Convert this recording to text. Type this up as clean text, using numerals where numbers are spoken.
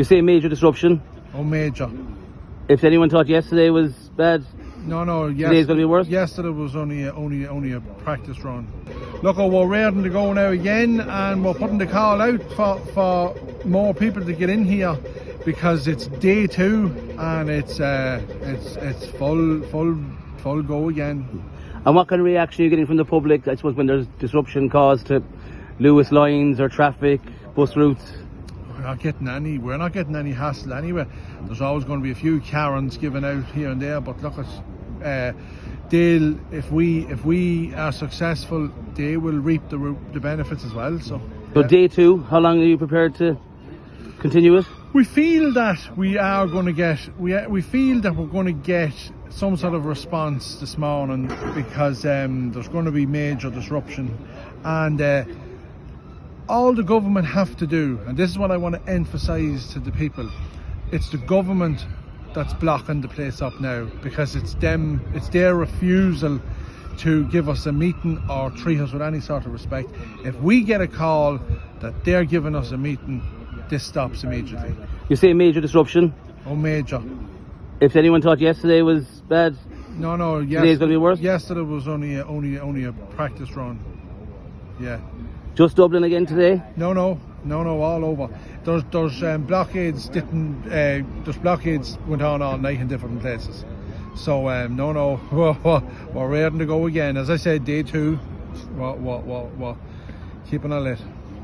You say major disruption. Oh, major. If anyone thought yesterday was bad, No. today's going to be worse? Yesterday was only a practice run. Look, we're ready to go now again, and we're putting the call out for more people to get in here because it's day 2 and it's full go again. And what kind of reaction are you getting from the public, I suppose, when there's disruption caused to Lewis lines or traffic, bus routes? We're not getting any hassle anyway. There's always going to be a few Karens given out here and there, but look, if we are successful, they will reap the benefits as well. So day 2, how long are you prepared to continue it? We feel that we are going to get we feel that we're going to get some sort of response this morning because there's going to be major disruption, and all the government have to do, and this is what I want to emphasise to the people, it's the government that's blocking the place up now because it's their refusal to give us a meeting or treat us with any sort of respect. If we get a call that they're giving us a meeting, this stops immediately. You say major disruption. Oh, major. If anyone thought yesterday was bad, no. Today's going to be worse? Yesterday was only a practice run. Yeah. Just Dublin again today? No, all over. There's blockades there's blockades went on all night in different places. So we're ready to go again. As I said, day 2, we're keeping on it.